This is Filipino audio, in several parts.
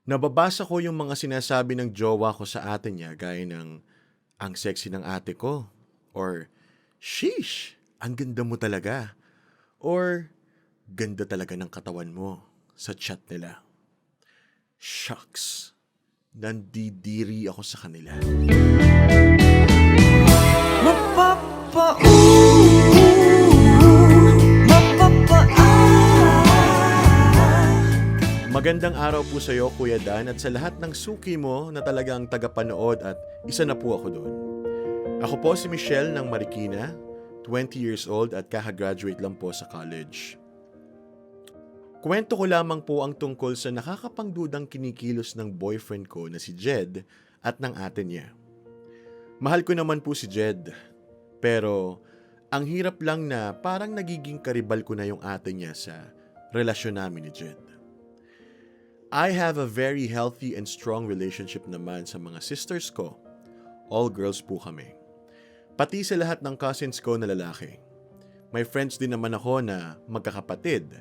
Nababasa ko yung mga sinasabi ng jowa ko sa ate niya gaya ng, ang sexy ng ate ko. Or, sheesh, ang ganda mo talaga. Or, ganda talaga ng katawan mo sa chat nila. Shucks, nandidiri ako sa kanila. Magandang araw po sa iyo, Kuya Dan, at sa lahat ng suki mo na talagang tagapanood at isa na po ako doon. Ako po si Michelle ng Marikina, 20 years old at kakagraduate lang po sa college. Kwento ko lamang po ang tungkol sa nakakapangdudang kinikilos ng boyfriend ko na si Jed at ng ate niya. Mahal ko naman po si Jed, pero ang hirap lang na parang nagiging karibal ko na yung ate niya sa relasyon namin ni Jed. I have a very healthy and strong relationship naman sa mga sisters ko. All girls po kami. Pati sa lahat ng cousins ko na lalaki. May friends din naman ako na magkakapatid.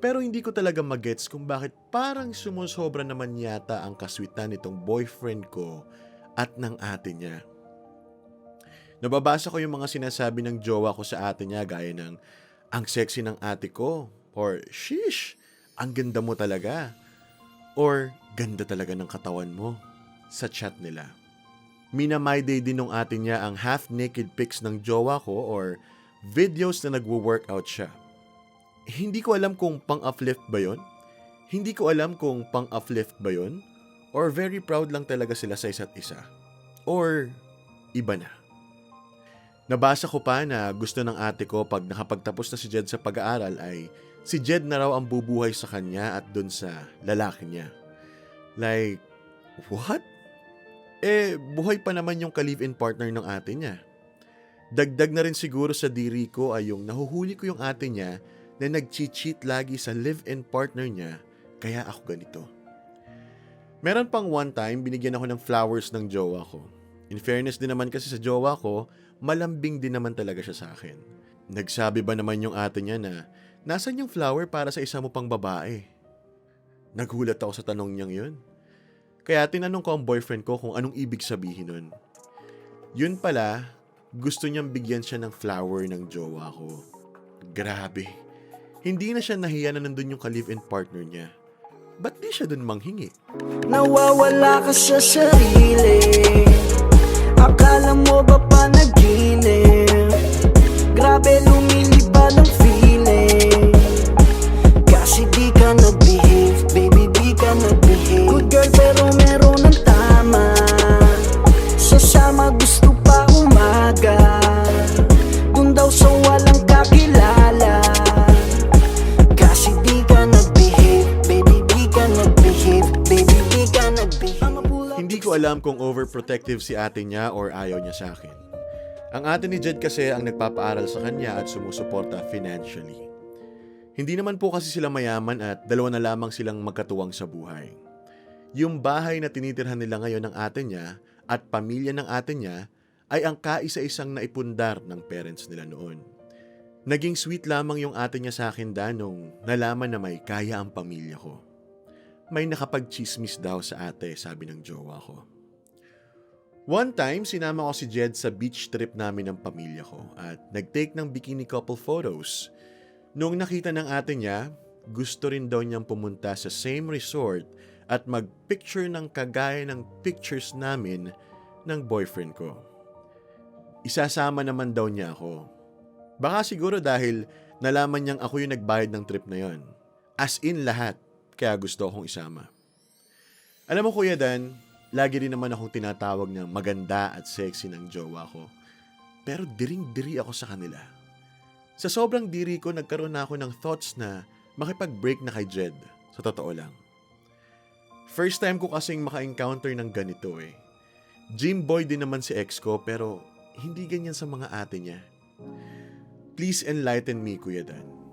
Pero hindi ko talaga magets kung bakit parang sumusobra naman yata ang kaswitan nitong boyfriend ko at ng ate niya. Nababasa ko yung mga sinasabi ng jowa ko sa ate niya gaya ng, ang sexy ng ate ko. Or, sheesh, ang ganda mo talaga. Or, ganda talaga ng katawan mo sa chat nila. Minamay-day din nung ate niya ang half-naked pics ng jowa ko or videos na nagwo-workout siya. Hindi ko alam kung pang-uplift ba yun? Hindi ko alam kung pang-uplift ba yun? Or very proud lang talaga sila sa isa't isa? Or iba na? Nabasa ko pa na gusto ng ate ko pag nakapagtapos na si Jed sa pag-aaral ay si Jed na raw ang bubuhay sa kanya at dun sa lalaki niya. Like, what? Buhay pa naman yung ka-live-in partner ng ate niya. Dagdag na rin siguro sa diri ko ay yung nahuhuli ko yung ate niya na nag-cheat lagi sa live-in partner niya, kaya ako ganito. Meron pang one time, binigyan ako ng flowers ng jowa ko. In fairness din naman kasi sa jowa ko, malambing din naman talaga siya sa akin. Nagsabi ba naman yung ate niya na, nasan yung flower para sa isa mo pang babae? Nagulat ako sa tanong niyang yun. Kaya tinanong ko ang boyfriend ko kung anong ibig sabihin nun. Yun pala, gusto niyang bigyan siya ng flower ng jowa ko. Grabe. Hindi na siya nahiya na nandun yung ka-live-in partner niya. Ba't di siya dun manghingi? Nawawala ka sa sarili. Akala mo ba panaginip? Grabe lumilipad ang feeling. Kasi di ka nag-behave, baby di ka nag-behave. Good girl pero meron ng tama. Sasama gusto pa umaga. Dun daw sa walang kakilala. Kasi di ka nag-behave, baby di ka nag-behave. Baby di ka nag-behave. Hindi ko alam kung overprotective si ate niya or ayaw niya sa akin. Ang ate ni Jed kasi ang nagpapaaral sa kanya at sumusuporta financially. Hindi naman po kasi sila mayaman at dalawa na lamang silang magkatuwang sa buhay. Yung bahay na tinitirhan nila ngayon ng ate niya at pamilya ng ate niya ay ang kaisa-isang naipundar ng parents nila noon. Naging sweet lamang yung ate niya sa akin nung nalaman na may kaya ang pamilya ko. May nakapag-chismis daw sa ate, sabi ng jowa ko. One time, sinama ko si Jed sa beach trip namin ng pamilya ko at nag-take ng bikini couple photos. Nung nakita ng ate niya, gusto rin daw niyang pumunta sa same resort at mag-picture ng kagaya ng pictures namin ng boyfriend ko. Isasama naman daw niya ako. Baka siguro dahil nalaman niyang ako yung nagbayad ng trip na yon. As in lahat, kaya gusto akong isama. Alam mo Kuya Dan, lagi rin naman akong tinatawag na maganda at sexy ng jowa ko. Pero diring-diri ako sa kanila. Sa sobrang diri ko, nagkaroon na ako ng thoughts na makipag-break na kay Jed. Sa totoo lang. First time ko kasing maka-encounter ng ganito eh. Gym boy din naman si ex ko pero hindi ganyan sa mga ate niya. Please enlighten me, Kuya Dan.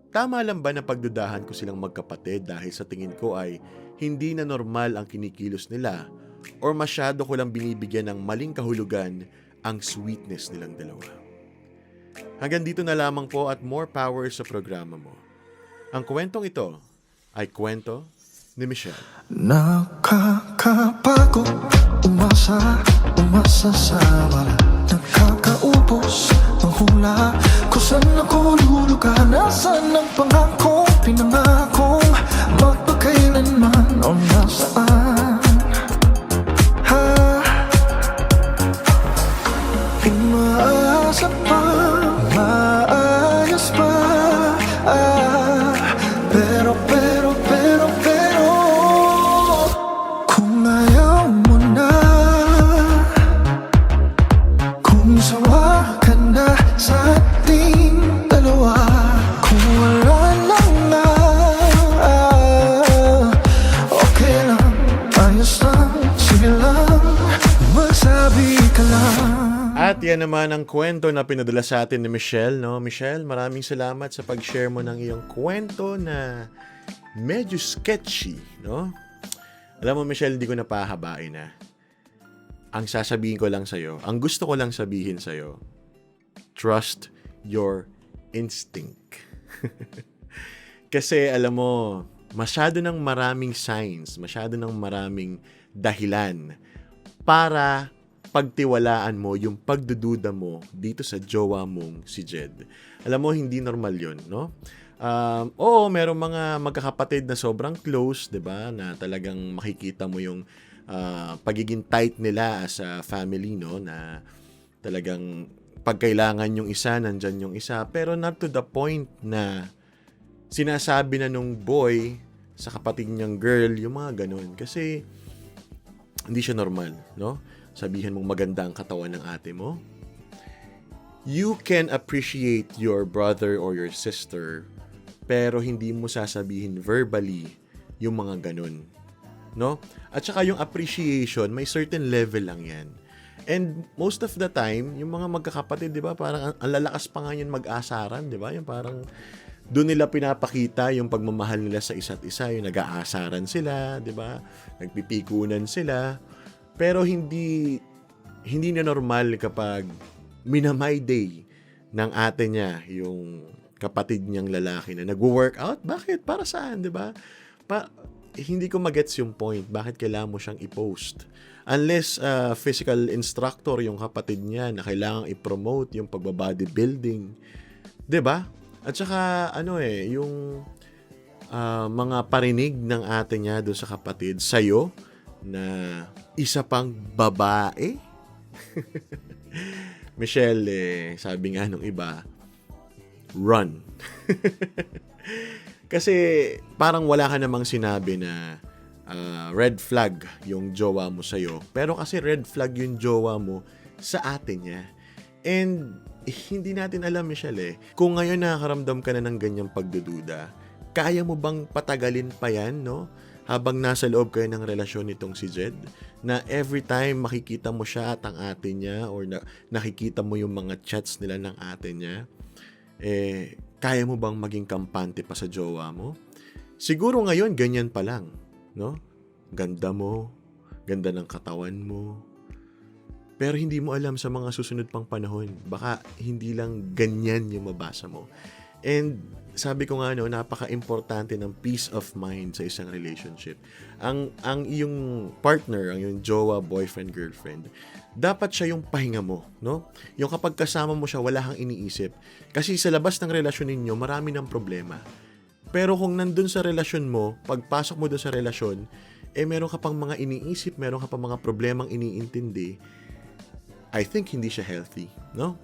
Tama lang ba na pagdudahan ko silang magkapatid dahil sa tingin ko ay hindi na normal ang kinikilos nila or masyado ko lang binibigyan ng maling kahulugan ang sweetness nilang dalawa? Hanggang dito na lamang po at more power sa programa mo. Ang kwentong ito ay kwento ni Michelle. Nakakapagod, umasa sa wala. Nakakaubos ang hula, kung saan ako lulugar. Nasaan ang pangakong pinangakong magpakailanman o nasaan? Umaasa pa, maayos pa, pero kung ayaw mo na, kung sawa ka na sa ating dalawa, kung wala lang na, okay lang, ayos lang, sige lang, magsabi ka lang. At yan naman ang kwento na pinadala sa atin ni Michelle, no? Michelle, maraming salamat sa pag-share mo ng iyong kwento na medyo sketchy, no? Alam mo, Michelle, hindi ko napahabain na. Ang sasabihin ko lang sa'yo, ang gusto ko lang sabihin sa'yo, trust your instinct. Kasi alam mo, masyado ng maraming signs, masyado ng maraming dahilan para pagtiwalaan mo yung pagdududa mo dito sa jowa mong si Jed. Alam mo, hindi normal yun, no? Oo, merong mga magkakapatid na sobrang close, 'di ba? Na talagang makikita mo yung pagiging tight nila as a family, no? Na talagang pagkailangan yung isa, nandyan yung isa. Pero not to the point na sinasabi na nung boy sa kapatid niyang girl, yung mga ganun. Kasi hindi siya normal, no? Sabihin mong maganda ang katawan ng ate mo. You can appreciate your brother or your sister, pero hindi mo sasabihin verbally yung mga ganun, no? At saka yung appreciation, may certain level lang yan. And most of the time, yung mga magkakapatid, di ba, parang ang lalakas pa nga yun mag-asaran, di ba? Yung parang doon nila pinapakita yung pagmamahal nila sa isa't isa, yung nag-aasaran sila, di ba? Nagpipikunan sila. Pero hindi na normal kapag minamay day ng ate niya yung kapatid niyang lalaki na nagwo-workout. Bakit? Para saan, 'di ba? Hindi ko magets yung point. Bakit kailangan mo siyang i-post? Unless physical instructor yung kapatid niya na kailangang i-promote yung pagba-bodybuilding. 'Di ba? At saka yung mga parinig ng ate niya doon sa kapatid sa'yo na isa pang babae. Michelle, sabi nga nung iba, run. Kasi parang wala ka namang sinabi na red flag yung jowa mo sa'yo. Pero kasi red flag yung jowa mo sa ate niya. And hindi natin alam, Michelle, kung ngayon nakakaramdam ka na ng ganyang pagdududa, kaya mo bang patagalin pa yan, no? Habang nasa loob kayo ng relasyon nitong si Jed, na every time makikita mo siya at ang ate niya or nakikita mo yung mga chats nila ng ate niya, kaya mo bang maging kampante pa sa jowa mo? Siguro ngayon, ganyan pa lang, no? Ganda mo, ganda ng katawan mo, pero hindi mo alam sa mga susunod pang panahon, baka hindi lang ganyan yung mabasa mo. And sabi ko nga, napaka-importante ng peace of mind sa isang relationship. Ang iyong partner, ang iyong jowa, boyfriend, girlfriend, dapat siya yung pahinga mo, no? Yung kapag kasama mo siya, wala kang iniisip. Kasi sa labas ng relasyon ninyo, marami ng problema. Pero kung nandun sa relasyon mo, pagpasok mo doon sa relasyon, meron ka pang mga iniisip, meron ka pang mga problemang iniintindi, I think hindi siya healthy, no?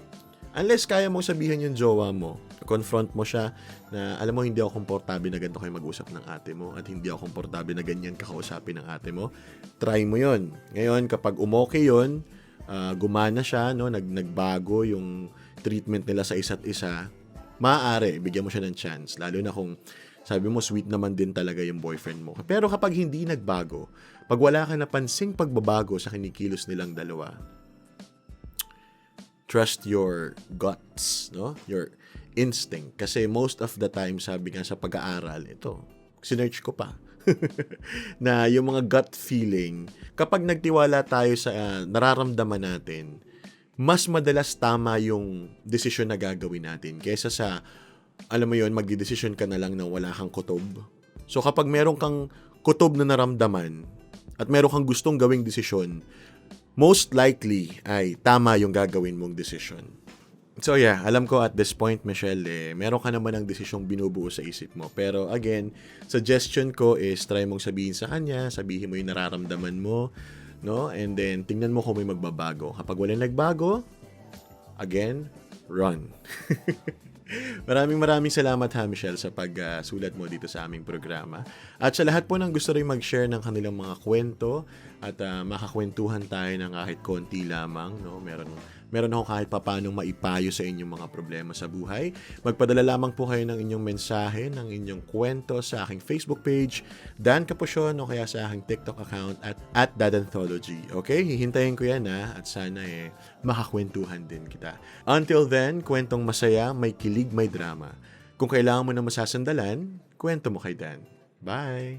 Unless kaya mong sabihin yung jowa mo, confront mo siya na, alam mo, hindi ako komportable na ganito kayo mag-usap ng ate mo at hindi ako komportable na ganyan kakausapin ng ate mo. Try mo yon. Ngayon, kapag umokay yon, gumana siya, no, nagbago yung treatment nila sa isa't isa, maaari, bigyan mo siya ng chance. Lalo na kung sabi mo, sweet naman din talaga yung boyfriend mo. Pero kapag hindi nagbago, pag wala ka napansing pagbabago sa kinikilos nilang dalawa, trust your guts, no? Your instinct. Kasi most of the time, sabi nga sa pag-aaral, ito, sinearch ko pa, na yung mga gut feeling, kapag nagtiwala tayo sa nararamdaman natin, mas madalas tama yung desisyon na gagawin natin kaysa sa, alam mo yun, magdidesisyon ka na lang na wala kang kutob. So kapag meron kang kutob na naramdaman at meron kang gustong gawing desisyon, most likely ay tama yung gagawin mong desisyon. So yeah, alam ko at this point, Michelle, meron ka naman ng desisyong binubuo sa isip mo. Pero again, suggestion ko is try mong sabihin sa kanya, sabihin mo yung nararamdaman mo, no? And then, tingnan mo kung may magbabago. Kapag walang nagbago, again, run. Maraming salamat ha, Michelle, sa pagsulat mo dito sa aming programa. At sa lahat po ng gusto rin mag-share ng kanilang mga kwento at makakwentuhan tayo ng kahit konti lamang, no? Meron ako kahit papaano maipayo sa inyong mga problema sa buhay. Magpadala lamang po kayo ng inyong mensahe, ng inyong kwento sa aking Facebook page, Dan Capucion, o kaya sa aking TikTok account at Dadanthology. Okay? Hihintayin ko yan ha, at sana makakwentuhan din kita. Until then, kwentong masaya, may kilig, may drama. Kung kailangan mo na masasandalan, kwento mo kay Dan. Bye!